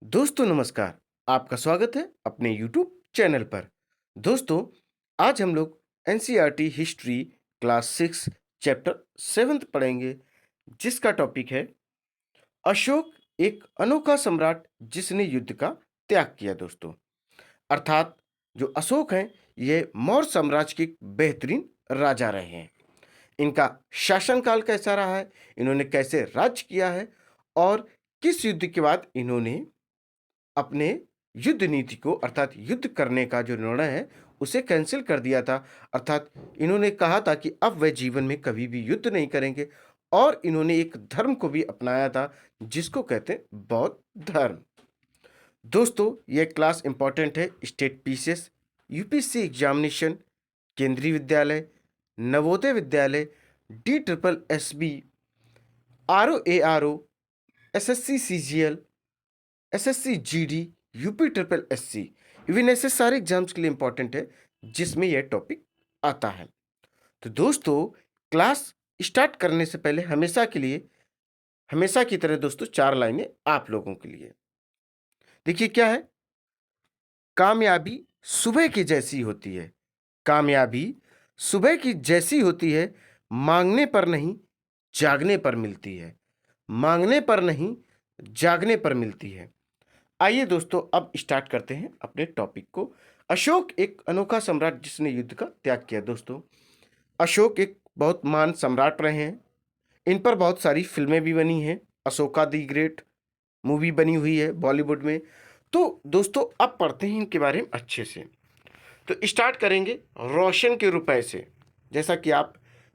दोस्तों नमस्कार। आपका स्वागत है अपने यूट्यूब चैनल पर। दोस्तों, आज हम लोग एनसीईआरटी हिस्ट्री क्लास 6 चैप्टर 7 पढ़ेंगे, जिसका टॉपिक है अशोक, एक अनोखा सम्राट जिसने युद्ध का त्याग किया। दोस्तों, अर्थात जो अशोक हैं, ये मौर्य साम्राज्य के बेहतरीन राजा रहे हैं। इनका शासनकाल कैसा रहा है, इन्होंने कैसे राज्य किया है और किस युद्ध के बाद इन्होंने अपने युद्ध नीति को अर्थात युद्ध करने का जो निर्णय है उसे कैंसिल कर दिया था। अर्थात इन्होंने कहा था कि अब वह जीवन में कभी भी युद्ध नहीं करेंगे और इन्होंने एक धर्म को भी अपनाया था जिसको कहते हैं बौद्ध धर्म। दोस्तों, यह क्लास इंपॉर्टेंट है state PCS, UPSC examination, Kendriya Vidyalaya, Navodaya Vidyalaya, D triple S B, R O A R O, SSC CGL, SSC GD, UP triple SC, even ऐसे सारे एग्जाम्स के लिए इंपॉर्टेंट है जिसमें यह टॉपिक आता है। तो दोस्तों, क्लास स्टार्ट करने से पहले हमेशा की तरह दोस्तों 4 लाइनें आप लोगों के लिए। देखिए क्या है, कामयाबी सुबह की जैसी होती है। कामयाबी सुबह की जैसी होती है, मांगने पर नहीं जागने पर मिलती है। मांगने पर नहीं जागने पर मिलती है। आइए दोस्तों, अब स्टार्ट करते हैं अपने टॉपिक को। अशोक एक अनोखा सम्राट जिसने युद्ध का त्याग किया। दोस्तों, अशोक एक बहुत महान सम्राट रहे हैं। इन पर बहुत सारी फिल्में भी बनी हैं। अशोका दी ग्रेट मूवी बनी हुई है बॉलीवुड में। तो दोस्तों, अब पढ़ते हैं इनके बारे में अच्छे से। तो स्टार्ट करेंगे रोशन के रुपए से। जैसा कि आप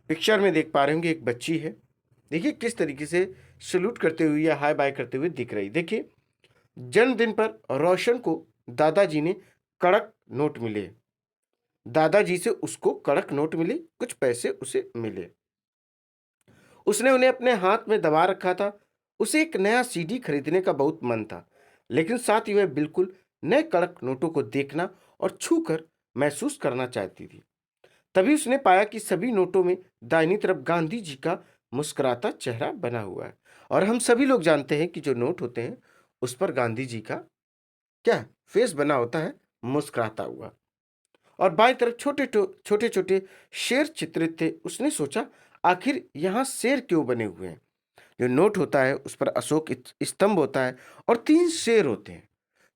पिक्चर में देख पा रहे होंगे, एक बच्ची है। देखिए किस तरीके से सल्यूट करते हुए या हाय बाय करते हुए दिख रही। देखिए, जन्मदिन पर रोशन को दादाजी ने कड़क नोट मिले। दादाजी से उसको कड़क नोट मिले, कुछ पैसे उसे मिले। उसने उन्हें अपने हाथ में दबा रखा था। उसे एक नया सीडी खरीदने का बहुत मन था, लेकिन साथ ही वह बिल्कुल नए कड़क नोटों को देखना और छूकर महसूस करना चाहती थी। तभी उसने पाया कि सभी नोटों में दाहिनी तरफ गांधी जी का मुस्कुराता चेहरा बना हुआ है। और हम सभी लोग जानते हैं कि जो नोट होते हैं उस पर गांधी जी का क्या फेस बना होता है, मुस्कुराता हुआ। और बाईं तरफ छोटे छोटे शेर चित्रित थे। उसने सोचा, आखिर यहाँ शेर क्यों बने हुए हैं। जो नोट होता है उस पर अशोक स्तंभ होता है और 3 शेर होते हैं।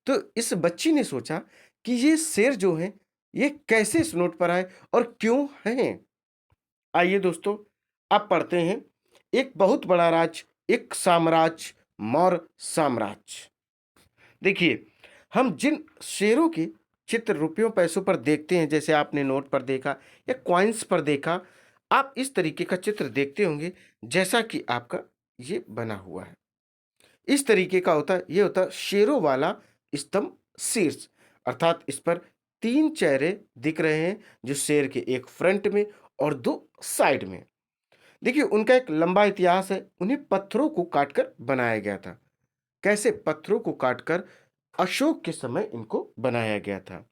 तो इस बच्ची ने सोचा कि ये शेर जो हैं, ये कैसे इस नोट पर आए और क्यों हैं। आइए दोस्तों, अब पढ़ते हैं एक बहुत बड़ा राज्य, एक साम्राज्य, मौर्य साम्राज्य। देखिए, हम जिन शेरों के चित्र रुपयों पैसों पर देखते हैं, जैसे आपने नोट पर देखा या कॉइन्स पर देखा, आप इस तरीके का चित्र देखते होंगे जैसा कि आपका ये बना हुआ है। इस तरीके का होता है, ये होता है शेरों वाला स्तंभ शीर्ष। अर्थात इस पर 3 चेहरे दिख रहे हैं, जो शेर के एक फ्रंट में और 2 साइड में। देखिए, उनका एक लंबा इतिहास है। उन्हें पत्थरों को काटकर बनाया गया था। कैसे पत्थरों को काटकर अशोक के समय इनको बनाया गया था।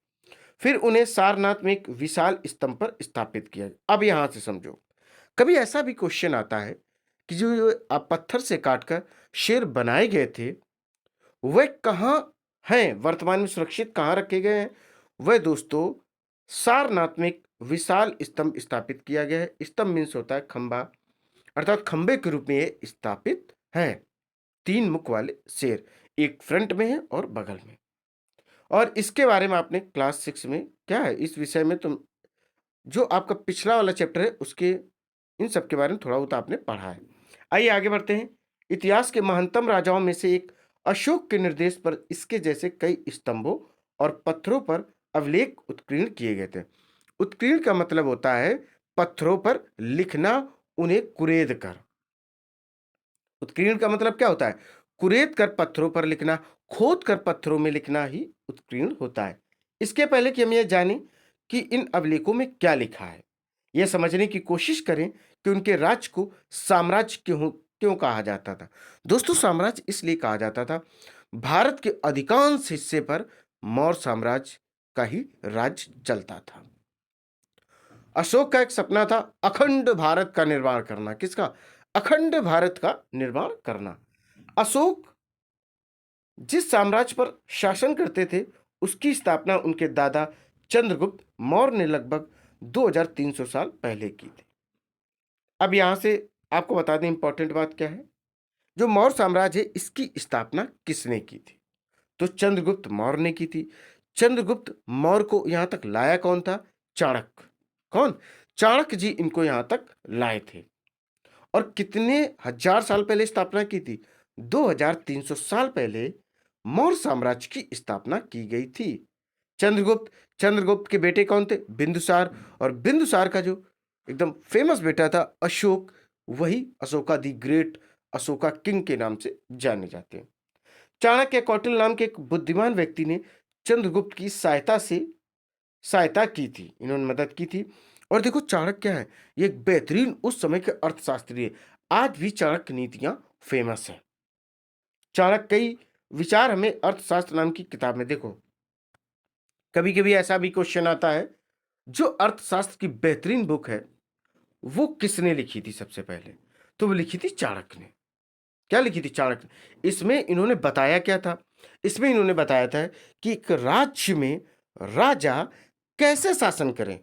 फिर उन्हें सारनाथ में एक विशाल स्तंभ पर स्थापित किया। अब यहां से समझो, कभी ऐसा भी क्वेश्चन आता है कि जो पत्थर से काटकर शेर बनाए गए थे, वह कहाँ हैं, वर्तमान में सुरक्षित कहाँ रखे गए हैं। वह दोस्तों सारनाथ में एक विशाल स्तंभ स्थापित किया गया है। स्तंभ मीन्स होता है खंबा, अर्थात खंबे के रूप में ये स्थापित है। 3 मुख वाले शेर, एक फ्रंट में है और बगल में। और इसके बारे में आपने क्लास 6 में क्या है, इस विषय में तुम जो आपका पिछला वाला चैप्टर है उसके इन सब के बारे में थोड़ा बहुत आपने पढ़ा है। आइए आगे बढ़ते हैं। इतिहास के महानतम राजाओं में से एक अशोक के निर्देश पर इसके जैसे कई स्तंभों और पत्थरों पर अभिलेख उत्कीर्ण किए गए थे। उत्कीर्ण का मतलब होता है पत्थरों पर लिखना, उन्हें कुरेद कर। उत्कीर्ण का मतलब क्या होता है, कुरेद कर पत्थरों पर लिखना, खोद कर पत्थरों में लिखना ही उत्कीर्ण होता है। इसके पहले कि हम यह जानें कि इन अभिलेखों में क्या लिखा है, यह समझने की कोशिश करें कि उनके राज्य को साम्राज्य क्यों क्यों कहा जाता था। दोस्तों, साम्राज्य इसलिए कहा जाता था, भारत के अधिकांश हिस्से पर मौर्य साम्राज्य का ही राज्य चलता था। अशोक का एक सपना था अखंड भारत का निर्माण करना। किसका? अखंड भारत का निर्माण करना। अशोक जिस साम्राज्य पर शासन करते थे उसकी स्थापना उनके दादा चंद्रगुप्त मौर्य ने लगभग 2300 साल पहले की थी। अब यहां से आपको बता दें इंपॉर्टेंट बात क्या है। जो मौर्य साम्राज्य है इसकी स्थापना किसने की थी? तो चंद्रगुप्त मौर्य ने की थी। चंद्रगुप्त मौर्य को यहां तक लाया कौन था? चाणक्य। कौन? चाणक्य जी इनको यहां तक लाए थे। और कितने हजार साल पहले स्थापना की थी? 2300 साल पहले मौर्य साम्राज्य की स्थापना की गई थी। चंद्रगुप्त चंद्रगुप्त के बेटे कौन थे? बिंदुसार। और बिंदुसार का जो एकदम फेमस बेटा था अशोक, वही Ashoka the great, Ashoka king के नाम से जाने जाते हैं। चाणक्य कौटिल्य नाम के एक बुद्धिमान व्यक्ति ने चंद्रगुप्त की सहायता की थी, इन्होंने मदद की थी। और देखो चाणक्य क्या है, ये एक बेहतरीन उस समय के अर्थशास्त्री है। आज भी चाणक्य नीतियां फेमस है। चाणक्य कई विचार हमें अर्थशास्त्र नाम की किताब में देखो। कभी कभी ऐसा भी क्वेश्चन आता है, जो अर्थशास्त्र की बेहतरीन बुक है वो किसने लिखी थी सबसे पहले? तो वो लिखी थी चाणक्य ने। क्या लिखी थी? चाणक्य। इसमें इन्होंने बताया क्या था? इसमें इन्होंने बताया था कि एक राज्य में राजा कैसे शासन करें।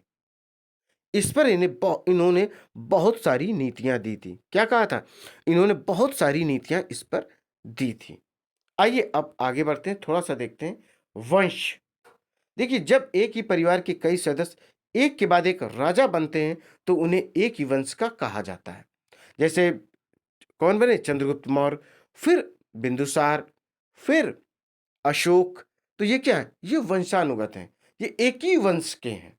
इस पर इन्होंने बहुत सारी नीतियां दी थी। क्या कहा था? इन्होंने बहुत सारी नीतियां इस पर दी थी। आइए अब आगे बढ़ते हैं, थोड़ा सा देखते हैं वंश। देखिए, जब एक ही परिवार के कई सदस्य एक के बाद एक राजा बनते हैं तो उन्हें एक ही वंश का कहा जाता है। जैसे कौन बने? चंद्रगुप्त मौर्य, फिर बिंदुसार, फिर अशोक। तो ये क्या है? ये वंशानुगत हैं, ये एक ही वंश के हैं,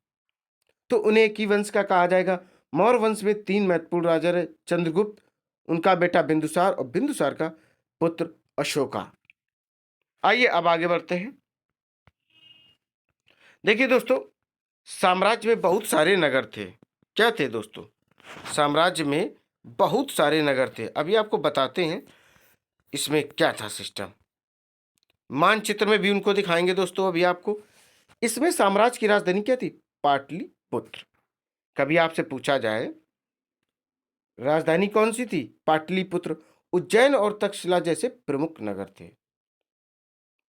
तो उन्हें एक ही वंश का कहा जाएगा। मौर्य वंश में 3 महत्वपूर्ण राजा रहे, चंद्रगुप्त, उनका बेटा बिंदुसार और बिंदुसार का पुत्र अशोका। आइए अब आगे बढ़ते हैं। देखिए दोस्तों, साम्राज्य में बहुत सारे नगर थे। क्या थे दोस्तों? साम्राज्य में बहुत सारे नगर थे। अभी आपको बताते हैं इसमें क्या था सिस्टम। मानचित्र में भी उनको दिखाएंगे दोस्तों अभी आपको। इसमें साम्राज्य की राजधानी क्या थी? पाटलिपुत्र। कभी आपसे पूछा जाए राजधानी कौन सी थी? पाटलिपुत्र। उज्जैन और तक्षशिला जैसे प्रमुख नगर थे।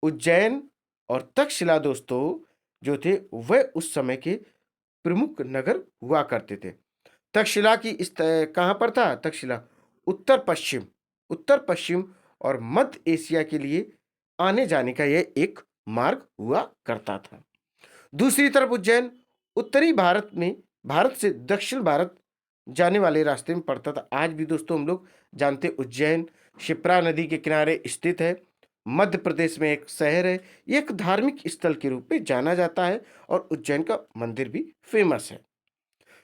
उज्जैन और तक्षशिला दोस्तों जो थे वह उस समय के प्रमुख नगर हुआ करते थे। तक्षशिला की कहां पर था? तक्षशिला उत्तर पश्चिम और मध्य एशिया के लिए आने जाने का यह एक मार्ग हुआ करता था। दूसरी तरफ उज्जैन उत्तरी भारत से दक्षिण भारत जाने वाले रास्ते में पड़ता था। आज भी दोस्तों हम लोग जानते उज्जैन शिप्रा नदी के किनारे स्थित है, मध्य प्रदेश में एक शहर है। ये एक धार्मिक स्थल के रूप में जाना जाता है और उज्जैन का मंदिर भी फेमस है।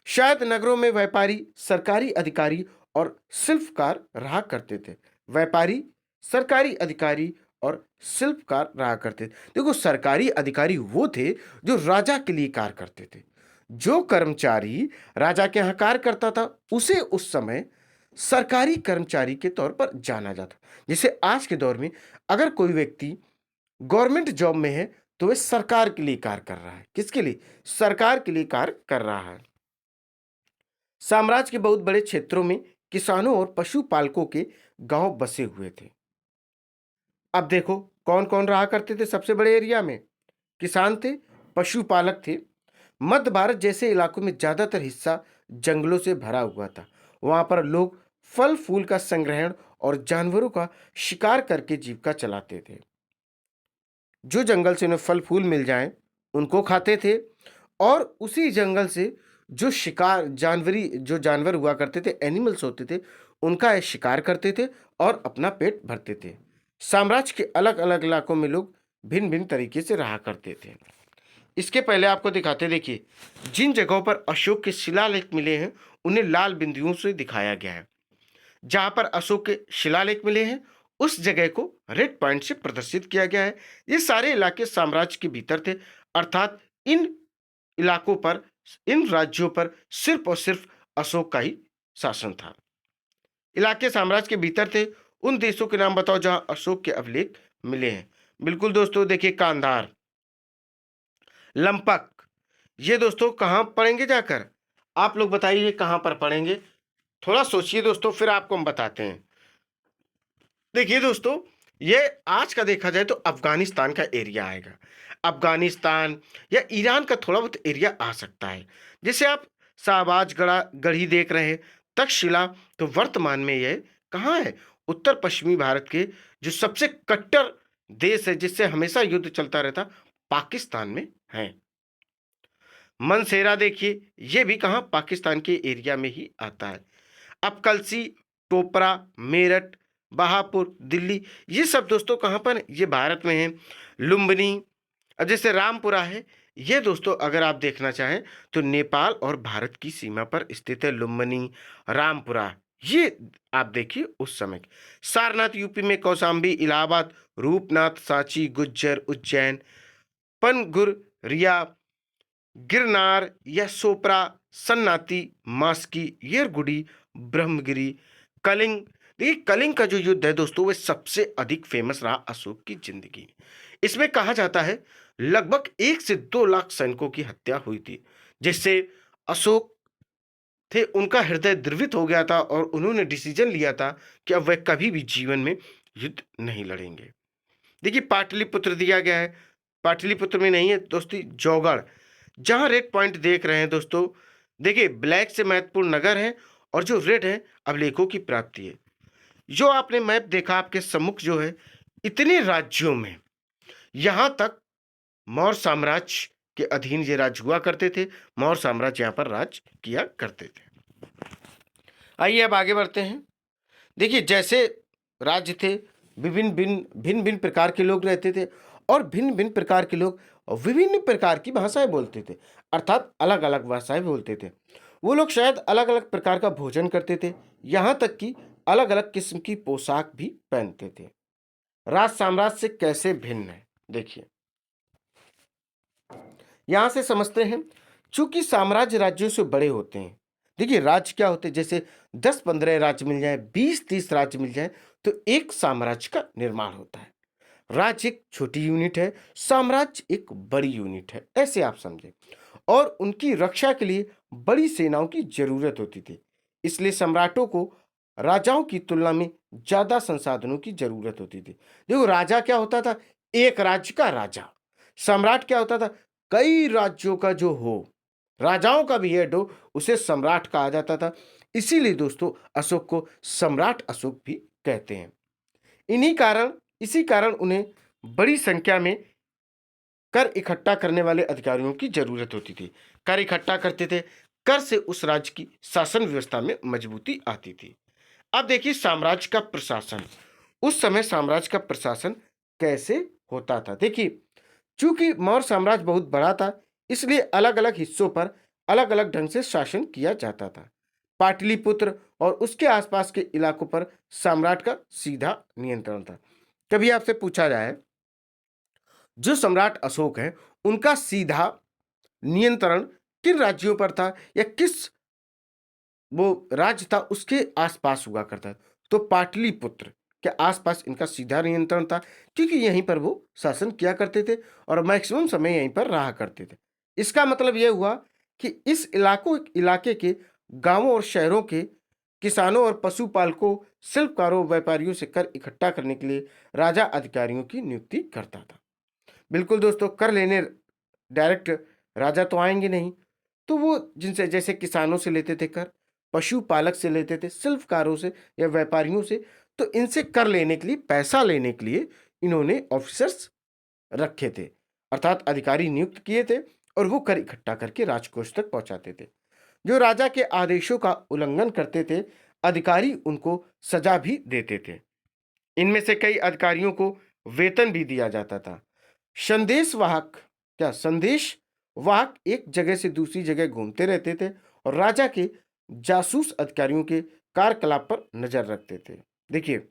शायद नगरों में व्यापारी, सरकारी अधिकारी और शिल्पकार रहा करते थे। व्यापारी, सरकारी अधिकारी और शिल्पकार रहा करते थे। देखो, सरकारी अधिकारी वो थे जो राजा के लिए कार्य करते थे। जो कर्मचारी राजा के यहाँ कार्य करता था उसे उस समय सरकारी कर्मचारी के तौर पर जाना जाता। जैसे आज के दौर में अगर कोई व्यक्ति गवर्नमेंट जॉब में है तो वह सरकार के लिए कार्य कर रहा है। किसके लिए? सरकार के लिए कार्य कर रहा है। साम्राज्य के बहुत बड़े क्षेत्रों में किसानों और पशुपालकों के गांव बसे हुए थे। अब देखो कौन कौन रहा करते थे सबसे बड़े एरिया में? किसान थे, पशुपालक थे। मध्य भारत जैसे इलाकों में ज्यादातर हिस्सा जंगलों से भरा हुआ था। वहां पर लोग फल फूल का संग्रहण और जानवरों का शिकार करके जीविका चलाते थे। जो जंगल से उन्हें फल फूल मिल जाए उनको खाते थे और उसी जंगल से जो जानवर हुआ करते थे, एनिमल्स होते थे, उनका शिकार करते थे और अपना पेट भरते थे। साम्राज्य के अलग अलग इलाकों में लोग भिन्न भिन्न तरीके से रहा करते थे। इसके पहले आपको दिखाते, देखिए जिन जगहों पर अशोक के शिलालेख मिले हैं उन्हें लाल बिंदुओं से दिखाया गया है। जहां पर अशोक के शिलालेख मिले हैं उस जगह को रेड पॉइंट से प्रदर्शित किया गया है। ये सारे इलाके साम्राज्य के भीतर थे, अर्थात इलाकों पर इन राज्यों पर सिर्फ और सिर्फ अशोक का ही शासन था। इलाके साम्राज्य के भीतर थे। उन देशों के नाम बताओ जहां अशोक के अभिलेख मिले हैं। बिल्कुल दोस्तों, देखिए कांधार, लंपक, ये दोस्तों कहां पढ़ेंगे जाकर? आप लोग बताइए कहां पर पढ़ेंगे? थोड़ा सोचिए दोस्तों, फिर आपको हम बताते हैं। देखिए दोस्तों, ये आज का देखा जाए तो अफगानिस्तान का एरिया आएगा। अफगानिस्तान या ईरान का थोड़ा बहुत एरिया आ सकता है। जैसे आप शाहबाज गढ़ी देख रहे हैं, तक्षशिला, तो वर्तमान में यह कहाँ है? उत्तर पश्चिमी भारत के जो सबसे कट्टर देश है, जिससे हमेशा युद्ध चलता रहता, पाकिस्तान में है। मनसेरा देखिए, ये भी कहाँ? पाकिस्तान के एरिया में ही आता है। अब कलसी, टोपरा, मेरठ, बहापुर, दिल्ली, ये सब दोस्तों कहाँ पर? ये भारत में है। लुम्बिनी, अब जैसे रामपुरा है, ये दोस्तों अगर आप देखना चाहें तो नेपाल और भारत की सीमा पर स्थित है। लुम्बिनी, रामपुरा, ये आप देखिए उस समय। सारनाथ यूपी में, कौशाम्बी इलाहाबाद, रूपनाथ सांची, गुज्जर उज्जैन, पनगुर रिया, गिरनार या सोपरा, सन्नाती, मास्की, येरगुडी, ब्रह्मगिरी, कलिंग। देखिए कलिंग का जो युद्ध है दोस्तों, वह सबसे अधिक फेमस रहा अशोक की जिंदगी में। इसमें कहा जाता है लगभग 1 से 2 लाख सैनिकों की हत्या हुई थी, जिससे अशोक थे उनका हृदय द्रवित हो गया था और उन्होंने डिसीजन लिया था कि अब वह कभी भी जीवन में युद्ध नहीं लड़ेंगे। देखिए पाटलिपुत्र दिया गया है, पाटलिपुत्र में नहीं है दोस्ती, जौगढ़, जहां रेड पॉइंट देख रहे हैं दोस्तों। देखिए ब्लैक से महत्वपूर्ण नगर है और जो रेड है अभिलेखों की प्राप्ति है। जो आपने मैप देखा आपके सम्मुख जो है, इतने राज्यों में यहां तक मौर्य साम्राज्य के अधीन ये राज्य हुआ करते थे। मौर्य साम्राज्य यहाँ पर राज किया करते थे। आइए अब आगे बढ़ते हैं। देखिए जैसे राज्य थे, भिन्न भिन्न प्रकार के लोग रहते थे और भिन्न भिन्न प्रकार के लोग विभिन्न प्रकार की भाषाएं बोलते थे, अर्थात अलग अलग भाषाएं बोलते थे। वो लोग शायद अलग अलग प्रकार का भोजन करते थे, यहाँ तक कि अलग अलग किस्म की पोशाक भी पहनते थे। राज साम्राज्य से कैसे भिन्न है, देखिए यहां से समझते हैं। चूंकि साम्राज्य राज्यों से बड़े होते हैं, देखिए राज्य क्या होते हैं, जैसे 10-15 राज्य मिल जाए, 20-30 राज्य मिल जाए, तो एक साम्राज्य का निर्माण होता है। राज्य एक छोटी यूनिट है, साम्राज्य एक बड़ी यूनिट है, ऐसे आप समझें। और उनकी रक्षा के लिए बड़ी सेनाओं की जरूरत होती थी, इसलिए सम्राटों को राजाओं की तुलना में ज्यादा संसाधनों की जरूरत होती थी। देखो राजा क्या होता था? एक राज्य का राजा। सम्राट क्या होता था? कई राज्यों का जो हो, राजाओं का भी हेड हो, उसे सम्राट कहा जाता था। इसीलिए दोस्तों अशोक को सम्राट अशोक भी कहते हैं। इन्हीं कारण इसी कारण उन्हें बड़ी संख्या में कर इकट्ठा करने वाले अधिकारियों की जरूरत होती थी। कर इकट्ठा करते थे, कर से उस राज्य की शासन व्यवस्था में मजबूती आती थी। अब देखिए साम्राज्य का प्रशासन। उस समय साम्राज्य का प्रशासन कैसे होता था? देखिए चूंकि मौर्य साम्राज्य बहुत बड़ा था, इसलिए अलग अलग हिस्सों पर अलग अलग ढंग से शासन किया जाता था। पाटलिपुत्र और उसके आसपास के इलाकों पर सम्राट का सीधा नियंत्रण था। कभी आपसे पूछा जाए जो सम्राट अशोक है, उनका सीधा नियंत्रण किन राज्यों पर था या किस वो राज्य था उसके आसपास हुआ करता था, तो पाटलिपुत्र के आसपास इनका सीधा नियंत्रण था, क्योंकि यहीं पर वो शासन किया करते थे और मैक्सिमम समय यहीं पर रहा करते थे। इसका मतलब यह हुआ कि इस इलाके के गांवों और शहरों के किसानों और पशुपालकों, शिल्पकारों, व्यापारियों से कर इकट्ठा करने के लिए राजा अधिकारियों की नियुक्ति करता था। बिल्कुल दोस्तों, कर लेने डायरेक्ट राजा तो आएंगे नहीं, तो वो जिनसे जैसे किसानों से लेते थे कर, पशुपालक से लेते थे, शिल्पकारों से या व्यापारियों से, तो इनसे कर लेने के लिए, पैसा लेने के लिए इन्होंने ऑफिसर्स रखे थे, अर्थात अधिकारी नियुक्त किए थे और वो कर इकट्ठा करके राजकोष तक पहुंचाते थे। जो राजा के आदेशों का उल्लंघन करते थे, अधिकारी उनको सजा भी देते थे। इनमें से कई अधिकारियों को वेतन भी दिया जाता था। संदेशवाहक संदेश वाहक एक जगह से दूसरी जगह घूमते रहते थे और राजा के जासूस अधिकारियों के कार्यकलाप पर नजर रखते थे। देखिए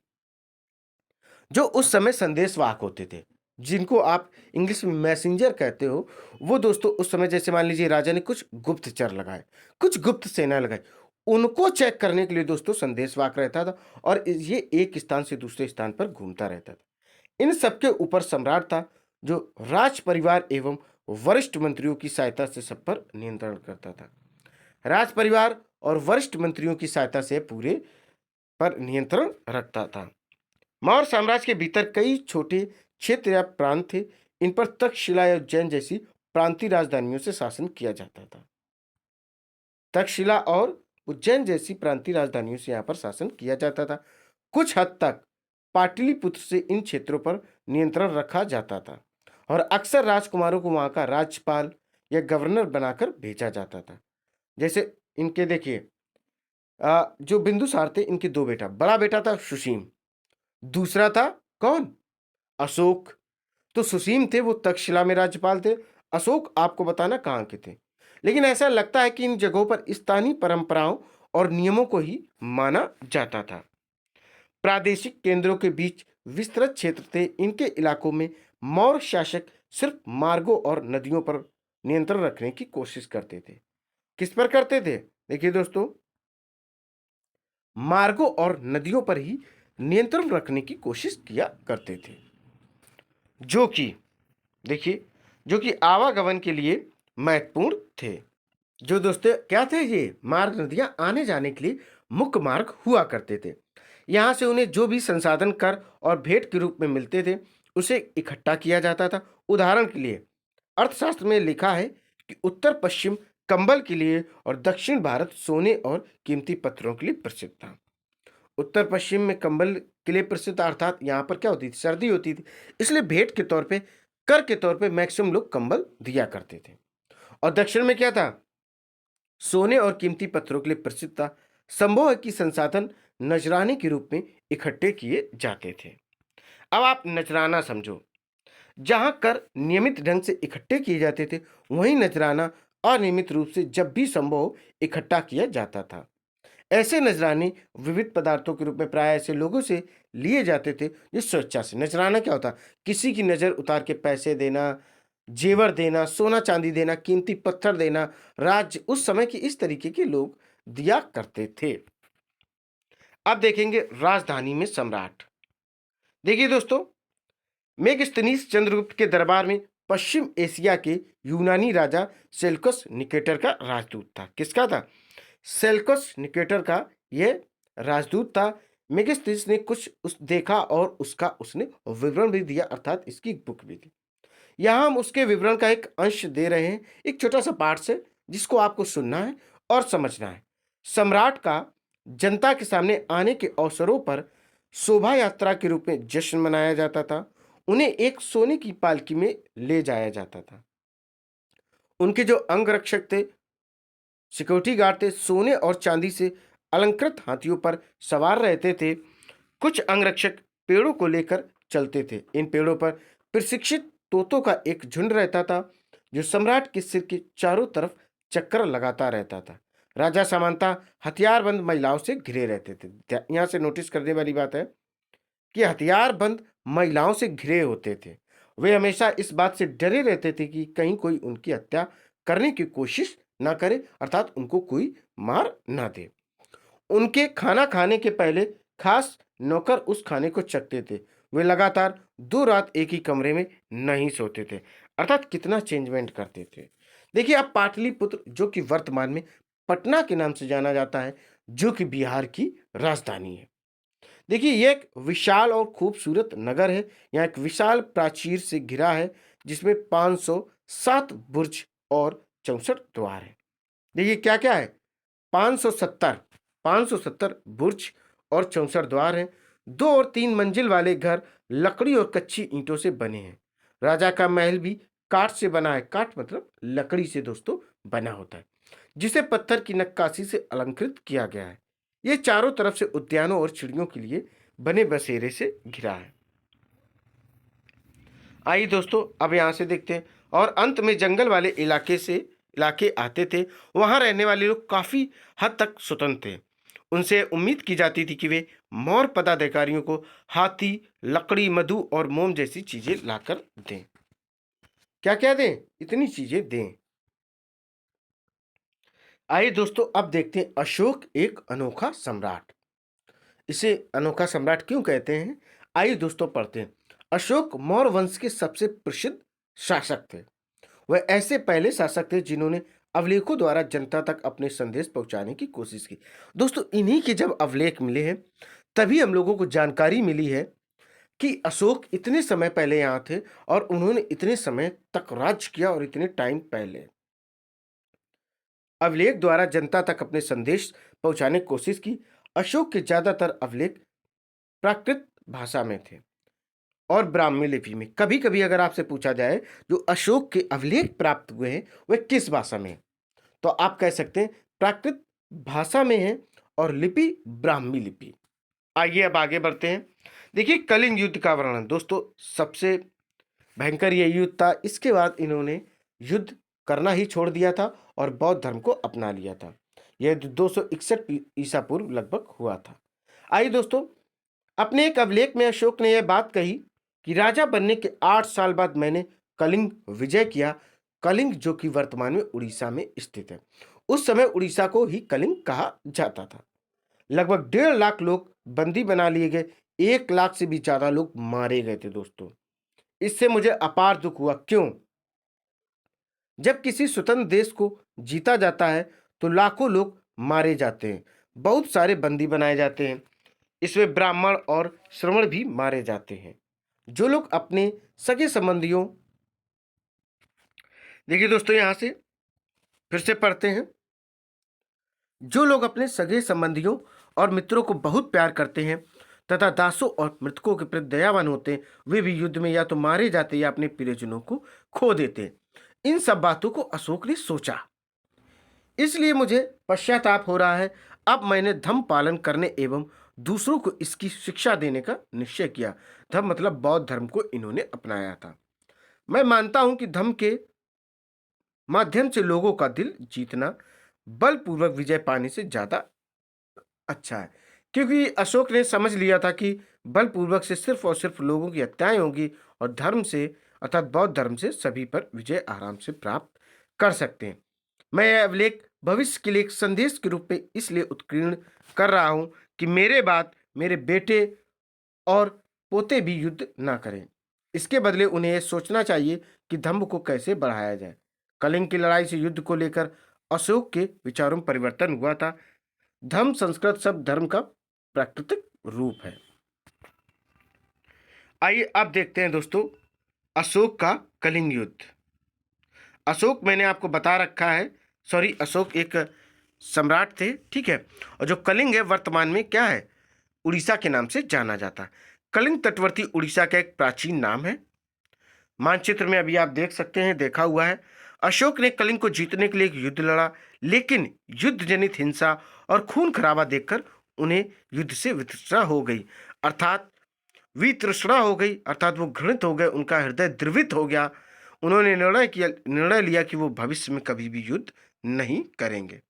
जो उस समय संदेशवाहक होते थे, जिनको आप इंग्लिश में मैसेंजर कहते हो, वो दोस्तों उस समय जैसे मान लीजिए राजा ने कुछ गुप्तचर लगाए, कुछ गुप्त सेना लगाई, उनको चेक करने के लिए दोस्तों संदेशवाहक रहता था और ये एक स्थान से दूसरे स्थान पर घूमता रहता था। इन सबके ऊपर सम्राट था, जो राज परिवार एवं वरिष्ठ मंत्रियों की सहायता से सब पर नियंत्रण करता था। राज परिवार और वरिष्ठ मंत्रियों की सहायता से पूरे पर नियंत्रण रखता था। मौर्य साम्राज्य के भीतर कई छोटे क्षेत्र या प्रांत थे। इन पर तक्षशिला या उज्जैन जैसी प्रांतीय राजधानियों से शासन किया जाता था। तक्षशिला और उज्जैन जैसी प्रांतीय राजधानियों से यहाँ पर शासन किया जाता था। कुछ हद तक पाटलिपुत्र से इन क्षेत्रों पर नियंत्रण रखा जाता था और अक्सर राजकुमारों को वहां का राज्यपाल या गवर्नर बनाकर भेजा जाता था। जैसे इनके देखिए, जो बिंदुसार थे, इनके दो बेटा, बड़ा बेटा था सुसीम, दूसरा था कौन, अशोक। तो सुसीम थे, वो तक्षशिला में राज्यपाल थे। अशोक आपको बताना कहाँ के थे। लेकिन ऐसा लगता है कि इन जगहों पर स्थानीय परंपराओं और नियमों को ही माना जाता था। प्रादेशिक केंद्रों के बीच विस्तृत क्षेत्र थे। इनके इलाकों में मौर्य शासक सिर्फ मार्गों और नदियों पर नियंत्रण रखने की कोशिश करते थे। किस पर करते थे? देखिए दोस्तों, मार्गों और नदियों पर ही नियंत्रण रखने की कोशिश किया करते थे, जो कि देखिए, जो कि आवागमन के लिए महत्वपूर्ण थे। जो दोस्तों क्या थे, ये मार्ग नदियां आने जाने के लिए मुख्य मार्ग हुआ करते थे। यहाँ से उन्हें जो भी संसाधन कर और भेंट के रूप में मिलते थे, उसे इकट्ठा किया जाता था। उदाहरण के लिए अर्थशास्त्र में लिखा है कि उत्तर पश्चिम कंबल के लिए और दक्षिण भारत सोने और कीमती पत्थरों के लिए प्रसिद्ध था। उत्तर पश्चिम में कंबल के लिए प्रसिद्ध, अर्थात यहाँ पर क्या होती थी, सर्दी होती थी, इसलिए भेंट के तौर पे, कर के तौर पे मैक्सिमम लोग कंबल दिया करते थे। और दक्षिण में क्या था, सोने और कीमती पत्थरों के लिए प्रसिद्ध था। संभव है कि संसाधन नजराने के रूप में इकट्ठे किए जाते थे। अब आप नजराना समझो। जहां कर नियमित ढंग से इकट्ठे किए जाते थे, वहीं नजराना अनियमित रूप से जब भी संभव हो इकट्ठा किया जाता था। ऐसे नजराने विविध पदार्थों के रूप में प्राय ऐसे लोगों से लिए जाते थे जो स्वेच्छा से, नजराना क्या होता, किसी की नजर उतार के पैसे देना, जेवर देना, सोना चांदी देना, कीमती पत्थर देना, राज्य उस समय के इस तरीके के लोग दिया करते थे। अब देखेंगे राजधानी में सम्राट। देखिए दोस्तों, मेगस्थनीस चंद्रगुप्त के दरबार में पश्चिम एशिया के यूनानी राजा सेल्कस निकेटर का राजदूत था। किसका था? सेल्कस निकेटर का यह राजदूत था। मेगस्थनीस ने कुछ उस देखा और उसका उसने विवरण भी दिया, अर्थात इसकी एक बुक भी थी। यहाँ हम उसके विवरण का एक अंश दे रहे हैं, एक छोटा सा पार्ट से, जिसको आपको सुनना है और समझना है। सम्राट का जनता के सामने आने के अवसरों पर शोभा यात्रा के रूप में जश्न मनाया जाता था। उन्हें एक सोने की पालकी में ले जाया जाता था। उनके जो अंगरक्षक थे, सिक्योरिटी गार्ड थे, सोने और चांदी से अलंकृत हाथियों पर सवार रहते थे। कुछ अंगरक्षक पेड़ों को लेकर चलते थे। इन पेड़ों पर प्रशिक्षित तोतों का एक झुंड रहता था, जो सम्राट के सिर के चारों तरफ चक्कर लगाता रहता था। राजा सामंता हथियारबंद महिलाओं से घिरे रहते थे। यहाँ से नोटिस करने वाली बात है कि हथियारबंद महिलाओं से घिरे होते थे। वे हमेशा इस बात से डरे रहते थे कि कहीं कोई उनकी हत्या करने की कोशिश ना करे, अर्थात उनको कोई मार ना दे। उनके खाना खाने के पहले खास नौकर उस खाने को चखते थे। वे लगातार 2 रात एक ही कमरे में नहीं सोते थे, अर्थात कितना चेंजमेंट करते थे। देखिए, अब पाटलिपुत्र, जो कि वर्तमान में पटना के नाम से जाना जाता है, जो कि बिहार की राजधानी है। देखिए, ये एक विशाल और खूबसूरत नगर है। यहाँ एक विशाल प्राचीर से घिरा है, जिसमें 507 बुर्ज और 64 द्वार है। देखिए क्या क्या है, 570 बुर्ज और 64 द्वार हैं। 2 और 3 मंजिल वाले घर लकड़ी और कच्ची ईंटों से बने हैं। राजा का महल भी काठ से बना है। काठ मतलब लकड़ी से दोस्तों बना होता है, जिसे पत्थर की नक्काशी से अलंकृत किया गया है। ये चारों तरफ से उद्यानों और चिड़ियों के लिए बने बसेरे से घिरा है। आइए दोस्तों, अब यहाँ से देखते हैं। और अंत में जंगल वाले इलाके आते थे। वहां रहने वाले लोग काफी हद तक स्वतंत्र थे। उनसे उम्मीद की जाती थी कि वे मौर्य पदाधिकारियों को हाथी, लकड़ी, मधु और मोम जैसी चीजें लाकर दें। क्या क्या दें? इतनी चीजें दें। आइए दोस्तों, अब देखते हैं अशोक एक अनोखा सम्राट। इसे अनोखा सम्राट क्यों कहते हैं? आइए दोस्तों पढ़ते हैं। अशोक मौर्य वंश के सबसे प्रसिद्ध शासक थे। वह ऐसे पहले शासक थे जिन्होंने अवलेखों द्वारा जनता तक अपने संदेश पहुंचाने की कोशिश की। दोस्तों, इन्हीं के जब अवलेख मिले हैं, तभी हम लोगों को जानकारी मिली है कि अशोक इतने समय पहले यहाँ थे और उन्होंने इतने समय तक राज्य किया और इतने टाइम पहले। अभिलेख द्वारा जनता तक अपने संदेश पहुंचाने की कोशिश की। अशोक के ज्यादातर अभिलेख प्राकृत भाषा में थे और ब्राह्मी लिपि में। कभी कभी अगर आपसे पूछा जाए जो अशोक के अभिलेख प्राप्त हुए हैं वह किस भाषा में है, तो आप कह सकते हैं प्राकृत भाषा में है और लिपि ब्राह्मी लिपि। आइए अब आगे बढ़ते हैं। देखिए कलिंग युद्ध का वर्णन। दोस्तों सबसे भयंकर यह युद्ध था। इसके बाद इन्होंने युद्ध करना ही छोड़ दिया था और बौद्ध धर्म को अपना लिया था। यह 261 ईसा पूर्व लगभग हुआ था। आइए दोस्तों, अपने एक अभिलेख में अशोक ने यह बात कही कि राजा बनने के 8 साल बाद मैंने कलिंग विजय किया। कलिंग जो कि वर्तमान में उड़ीसा में स्थित है। उस समय उड़ीसा को ही कलिंग कहा जाता था। लगभग 1.5 लाख लोग बंदी बना लिए गए। 1 लाख से भी ज्यादा लोग मारे गए थे। दोस्तों इससे मुझे अपार दुख हुआ। क्यों? जब किसी स्वतंत्र देश को जीता जाता है तो लाखों लोग मारे जाते हैं, बहुत सारे बंदी बनाए जाते हैं। इसमें ब्राह्मण और श्रमण भी मारे जाते हैं। जो लोग अपने सगे संबंधियों, देखिए दोस्तों यहां से फिर से पढ़ते हैं। जो लोग अपने सगे संबंधियों और मित्रों को बहुत प्यार करते हैं तथा दासों और मृतकों के प्रति दयावान होते हैं, वे भी युद्ध में या तो मारे जाते या अपने प्रियजनों को खो देते हैं। इन सब बातों को अशोक ने सोचा, इसलिए मुझे पश्चाताप हो रहा है। अब मैंने धम्म पालन करने एवं दूसरों को इसकी शिक्षा देने का निश्चय किया। धम्म मतलब बौद्ध धर्म को इन्होंने अपनाया था। मैं मानता हूं कि धम्म के माध्यम से लोगों का दिल जीतना बलपूर्वक विजय पाने से ज्यादा अच्छा है, क्योंकि अशोक ने समझ लिया था कि बलपूर्वक से सिर्फ और सिर्फ लोगों की हत्याएं होगी और धर्म से अर्थात बौद्ध धर्म से सभी पर विजय आराम से प्राप्त कर सकते हैं। मैं यह अभिलेख भविष्य के लिए एक संदेश के रूप में इसलिए उत्कीर्ण कर रहा हूं कि मेरे बाद मेरे बेटे और पोते भी युद्ध ना करें। इसके बदले उन्हें यह सोचना चाहिए कि धर्म को कैसे बढ़ाया जाए। कलिंग की लड़ाई से युद्ध को लेकर अशोक के विचारों में परिवर्तन हुआ था। धर्म संस्कृत शब्द धर्म का प्राकृतिक रूप है। आइए अब देखते हैं दोस्तों अशोक का कलिंग युद्ध। अशोक मैंने आपको बता रखा है, सॉरी अशोक एक सम्राट थे, ठीक है। और जो कलिंग है वर्तमान में क्या है, उड़ीसा के नाम से जाना जाता है। कलिंग तटवर्ती उड़ीसा का एक प्राचीन नाम है। मानचित्र में अभी आप देख सकते हैं, देखा हुआ है। अशोक ने कलिंग को जीतने के लिए एक युद्ध लड़ा, लेकिन युद्ध जनित हिंसा और खून खराबा देखकर उन्हें युद्ध से वितृष्णा हो गई, अर्थात वितृष्णा हो गई, अर्थात वो घृणित हो गए, उनका हृदय द्रवित हो गया। उन्होंने निर्णय लिया कि वो भविष्य में कभी भी युद्ध नहीं करेंगे।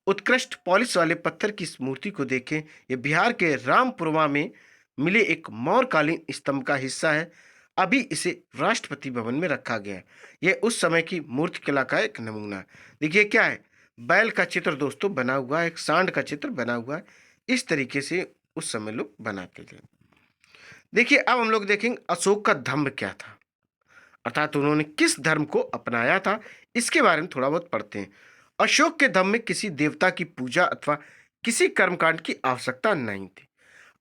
उत्कृष्ट पॉलिश वाले पत्थर की इस मूर्ति को देखें। यह बिहार के रामपुरवा में मिले एक मौर्यकालीन स्तंभ का हिस्सा है। अभी इसे राष्ट्रपति भवन में रखा गया है। यह उस समय की मूर्ति कला का एक नमूना है। देखिए क्या है, बैल का चित्र दोस्तों बना हुआ है, एक सांड का चित्र बना हुआ है। इस तरीके से उस समय लोग बनाते थे। देखिए अब हम लोग देखेंगे अशोक का धम्म क्या था, अर्थात उन्होंने किस धर्म को अपनाया था, इसके बारे में थोड़ा बहुत पढ़ते हैं। अशोक के धम्म में किसी देवता की पूजा अथवा किसी कर्मकांड की आवश्यकता नहीं थी,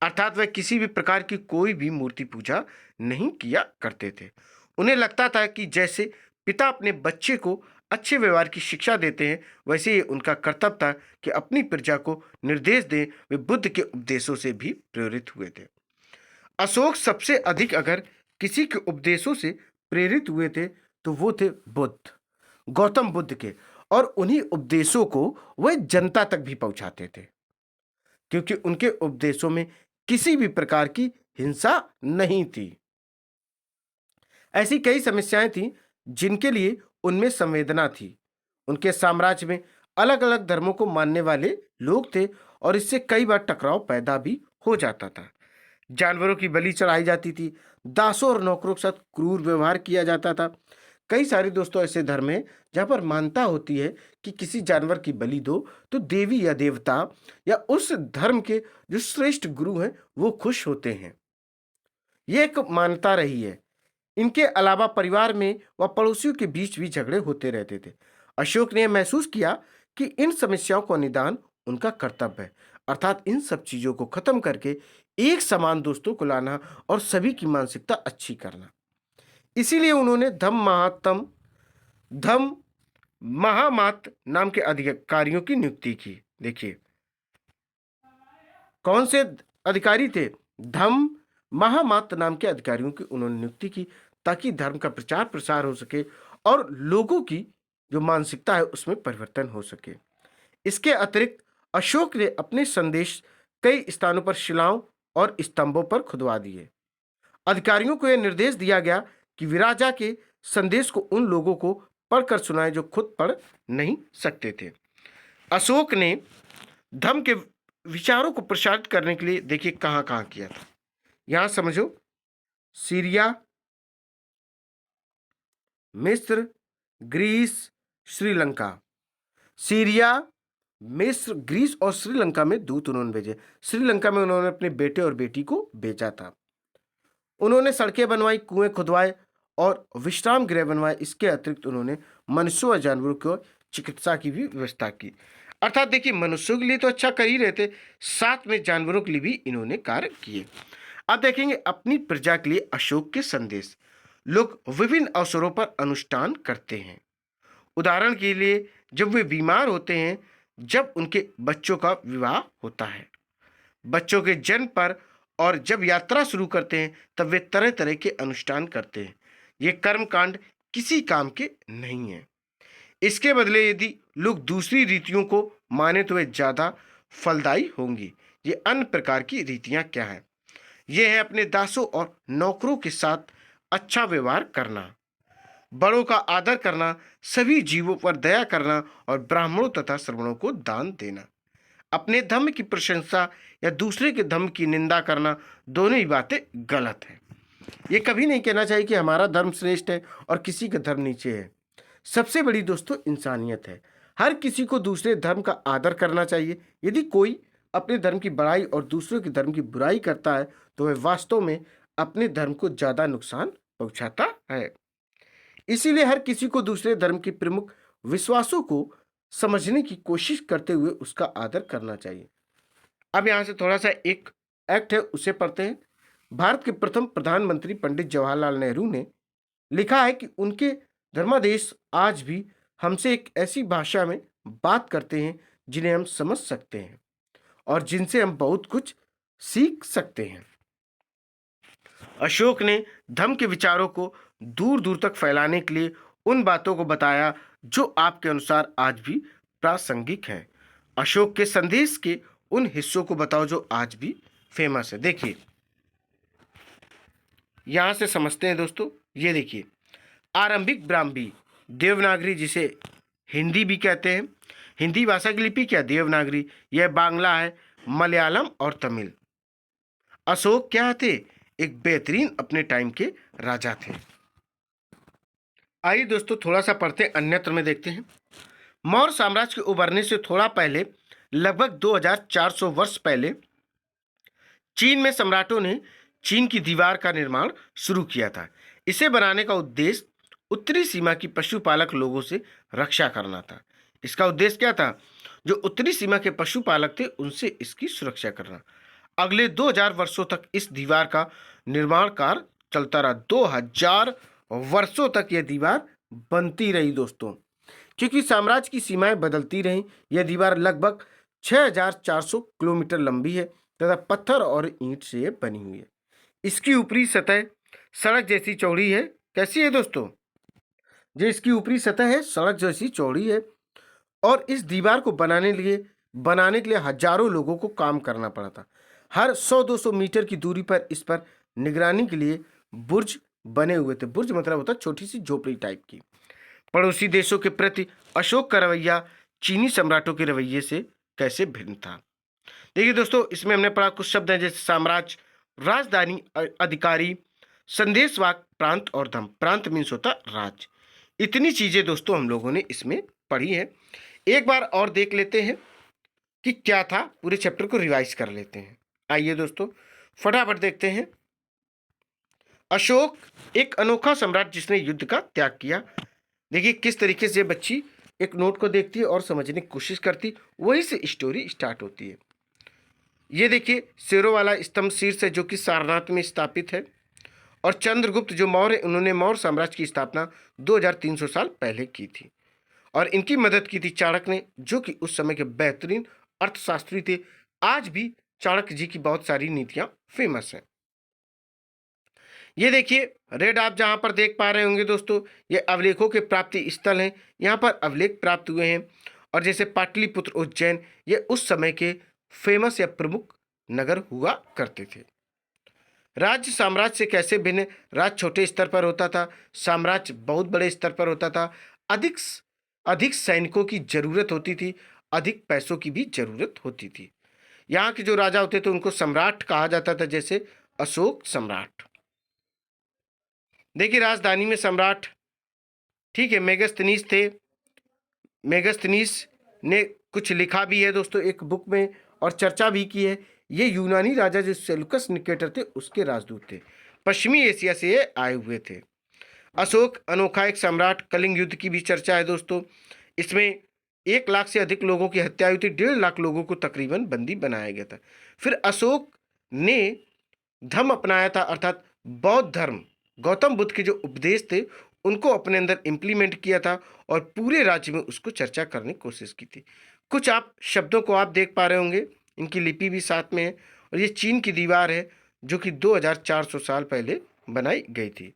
अर्थात वह किसी भी प्रकार की कोई भी मूर्ति पूजा नहीं किया करते थे। उन्हें लगता था कि जैसे पिता अपने बच्चे को अच्छे व्यवहार की शिक्षा देते हैं, वैसे ही उनका कर्तव्य था कि अपनी प्रजा को निर्देश दें। वे बुद्ध के उपदेशों से भी प्रेरित हुए थे। अशोक सबसे अधिक अगर किसी के उपदेशों से प्रेरित हुए थे तो वो थे बुद्ध, गौतम बुद्ध के, और उन्हीं उपदेशों को वह जनता तक भी पहुंचाते थे, क्योंकि उनके उपदेशों में किसी भी प्रकार की हिंसा नहीं थी। ऐसी कई समस्याएं थीं जिनके लिए उनमें संवेदना थी। उनके साम्राज्य में अलग अलग धर्मों को मानने वाले लोग थे और इससे कई बार टकराव पैदा भी हो जाता था। जानवरों की बलि चढ़ाई जाती थी, दासों और नौकरों के साथ क्रूर व्यवहार किया जाता था। कई सारे दोस्तों ऐसे धर्म हैं जहां पर मानता होती है कि किसी जानवर की बलि दो तो देवी या देवता या उस धर्म के जो श्रेष्ठ गुरु हैं वो खुश होते हैं। ये एक मान्यता रही है। इनके अलावा परिवार में व पड़ोसियों के बीच भी झगड़े होते रहते थे। अशोक ने महसूस किया कि इन समस्याओं का निदान उनका कर्तव्य है, अर्थात इन सब चीजों को खत्म करके एक समान दोस्तों को लाना और सभी की मानसिकता अच्छी करना। इसीलिए उन्होंने धम्म महामात्र नाम के अधिकारियों की नियुक्ति की। देखिए कौन से अधिकारी थे? धम्म महामात्र नाम के अधिकारियों की उन्होंने नियुक्ति की ताकि धर्म का प्रचार प्रसार हो सके और लोगों की जो मानसिकता है उसमें परिवर्तन हो सके। इसके अतिरिक्त अशोक ने अपने संदेश कई स्थानों पर शिलाओं और स्तंभों पर खुदवा दिए। अधिकारियों को यह निर्देश दिया गया कि विराजा के संदेश को उन लोगों को पढ़कर सुनाएं जो खुद पढ़ नहीं सकते थे। अशोक ने धर्म के विचारों को प्रसारित करने के लिए देखिए कहां कहां किया था। यहां समझो, सीरिया, मिस्र, ग्रीस, श्रीलंका। सीरिया, मिस्र, ग्रीस और श्रीलंका में दूत उन्होंने भेजे। श्रीलंका में उन्होंने अपने बेटे और बेटी को भेजा था। उन्होंने सड़कें बनवाई, कुएं खुदवाए और विश्राम गृह बनवाए। इसके अतिरिक्त उन्होंने मनुष्यों और जानवरों को चिकित्सा की भी व्यवस्था की। अर्थात देखिए मनुष्यों के लिए तो अच्छा कर ही रहे थे, साथ में जानवरों के लिए भी इन्होंने कार्य किए। अब देखेंगे अपनी प्रजा के लिए अशोक के संदेश। लोग विभिन्न अवसरों पर अनुष्ठान करते हैं। उदाहरण के लिए जब वे बीमार होते हैं, जब उनके बच्चों का विवाह होता है, बच्चों के जन्म पर और जब यात्रा शुरू करते हैं तब वे तरह तरह के अनुष्ठान करते हैं। ये कर्मकांड किसी काम के नहीं है। इसके बदले यदि लोग दूसरी रीतियों को माने तो वे ज्यादा फलदायी होंगी। ये अन्य प्रकार की रीतियां क्या है? ये है अपने दासों और नौकरों के साथ अच्छा व्यवहार करना, बड़ों का आदर करना, सभी जीवों पर दया करना और ब्राह्मणों तथा श्रमणों को दान देना। अपने धर्म की प्रशंसा या दूसरे के धर्म की निंदा करना, दोनों ही बातें गलत है। ये कभी नहीं कहना चाहिए कि हमारा धर्म श्रेष्ठ है और किसी का धर्म नीचे है। सबसे बड़ी दोस्तों इंसानियत है। हर किसी को दूसरे धर्म का आदर करना चाहिए। यदि कोई अपने धर्म की बड़ाई और दूसरों के धर्म की बुराई करता है तो वह वास्तव में अपने धर्म को ज्यादा नुकसान पहुंचाता है। इसीलिए हर किसी को दूसरे धर्म के प्रमुख विश्वासों को समझने की कोशिश करते हुए उसका आदर करना चाहिए। अब यहां से थोड़ा सा एक एक्ट है उसे पढ़ते हैं। भारत के प्रथम प्रधानमंत्री पंडित जवाहरलाल नेहरू ने लिखा है कि उनके धर्मादेश आज भी हमसे एक ऐसी भाषा में बात करते हैं जिन्हें हम समझ सकते हैं और जिनसे हम बहुत कुछ सीख सकते हैं। अशोक ने धर्म के विचारों को दूर दूर तक फैलाने के लिए उन बातों को बताया जो आपके अनुसार आज भी प्रासंगिक है। अशोक के संदेश के उन हिस्सों को बताओ जो आज भी फेमस है। देखिए यहां से समझते हैं दोस्तों। ये देखिए आरंभिक ब्राह्मी देवनागरी, जिसे हिंदी भी कहते हैं। हिंदी भाषा की लिपि क्या? देवनागरी। यह बांग्ला है, मलयालम और तमिल। अशोक क्या थे? एक बेहतरीन अपने टाइम के राजा थे। आइए दोस्तों थोड़ा सा पढ़ते हैं, अन्यत्र में देखते हैं। मौर्य साम्राज्य के उभरने से थोड़ा पहले, लगभग 2400 वर्ष पहले, चीन में सम्राटों ने चीन की दीवार का निर्माण शुरू किया था। इसे बनाने का उद्देश्य उत्तरी सीमा की पशुपालक लोगों से रक्षा करना था। इसका उद्देश्य क्या था? जो उत्तरी सीमा के पशुपालक थे उनसे इसकी सुरक्षा करना। अगले 2000 वर्षों तक इस दीवार का निर्माण कार्य चलता रहा। 2000 वर्षों तक यह दीवार बनती रही दोस्तों। क्योंकि साम्राज्य की सीमाएं बदलती रहीं, यह दीवार लगभग 6400 किलोमीटर लंबी है तथा पत्थर और ईंट से बनी हुई है। इसकी ऊपरी सतह सड़क जैसी चौड़ी है। कैसी है दोस्तों? जो इसकी ऊपरी सतह है सड़क जैसी चौड़ी है और इस दीवार को बनाने के लिए हजारों लोगों को काम करना पड़ा था। हर 100-200 मीटर की दूरी पर इस पर निगरानी के लिए बुर्ज बने हुए थे। बुर्ज मतलब होता है छोटी सी झोपड़ी टाइप की। पड़ोसी देशों के प्रति अशोक का रवैया चीनी सम्राटों के रवैये से कैसे भिन्न था। देखिए दोस्तों इसमें हमने पढ़ा कुछ शब्द हैं जैसे साम्राज्य, राजधानी, अधिकारी, संदेशवाहक, प्रांत और धर्म। प्रांत मीन्स होता राज्य। इतनी चीजें दोस्तों हम लोगों ने इसमें पढ़ी है। एक बार और देख लेते हैं कि क्या था, पूरे चैप्टर को रिवाइज कर लेते हैं। आइए दोस्तों फटाफट देखते हैं। अशोक एक अनोखा सम्राट जिसने युद्ध का त्याग किया। देखिए किस तरीके से बच्ची एक नोट को देखती है और समझने की कोशिश करती, वहीं से स्टोरी स्टार्ट होती है। ये देखिए शेरों वाला स्तंभ शीर्ष है जो कि सारनाथ में स्थापित है। और चंद्रगुप्त जो मौर्य, उन्होंने मौर्य साम्राज्य की स्थापना 2300 साल पहले की थी। और इनकी मदद की थी चाणक्य ने, जो कि उस समय के बेहतरीन अर्थशास्त्री थे। आज भी चाणक्य जी की बहुत सारी नीतियां फेमस हैं। ये देखिए रेड आप जहां पर देख पा रहे होंगे दोस्तों, ये अवलेखों के प्राप्ति स्थल हैं। यहाँ पर अवलेख प्राप्त हुए हैं। और जैसे पाटलिपुत्र, उज्जैन, ये उस समय के फेमस या प्रमुख नगर हुआ करते थे। राज्य साम्राज्य से कैसे भिन्न? राज्य छोटे स्तर पर होता था, साम्राज्य बहुत बड़े स्तर पर होता था। अधिक अधिक सैनिकों की जरूरत होती थी, अधिक पैसों की भी जरूरत होती थी। यहाँ के जो राजा होते थे उनको सम्राट कहा जाता था, जैसे अशोक सम्राट। देखिए राजधानी में सम्राट, ठीक है, मेगास्थनीज थे। मेगास्थनीज ने कुछ लिखा भी है दोस्तों एक बुक में, और चर्चा भी की है। ये यूनानी राजा जो सेल्यूकस निकेटर थे उसके राजदूत थे, पश्चिमी एशिया से ये आए हुए थे। अशोक अनोखा एक सम्राट, कलिंग युद्ध की भी चर्चा है दोस्तों। इसमें 1 लाख से अधिक लोगों की हत्या हुई थी, 1.5 लाख लोगों को तकरीबन बंदी बनाया गया था। फिर अशोक ने धर्म अपनाया था, अर्थात बौद्ध धर्म, गौतम बुद्ध के जो उपदेश थे उनको अपने अंदर इम्प्लीमेंट किया था, और पूरे राज्य में उसको चर्चा करने की कोशिश की थी। कुछ आप शब्दों को आप देख पा रहे होंगे, इनकी लिपि भी साथ में है। और ये चीन की दीवार है जो कि 2400 साल पहले बनाई गई थी।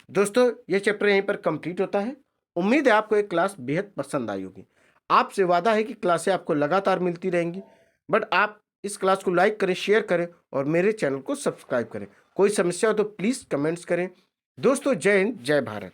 दोस्तों ये चैप्टर यहीं पर कंप्लीट होता है। उम्मीद है आपको एक क्लास बेहद पसंद आई होगी। आपसे वादा है कि क्लासें आपको लगातार मिलती रहेंगी। बट आप इस क्लास को लाइक करें, शेयर करें और मेरे चैनल को सब्सक्राइब करें। कोई समस्या हो तो प्लीज़ कमेंट्स करें। दोस्तों जय हिंद, जय भारत।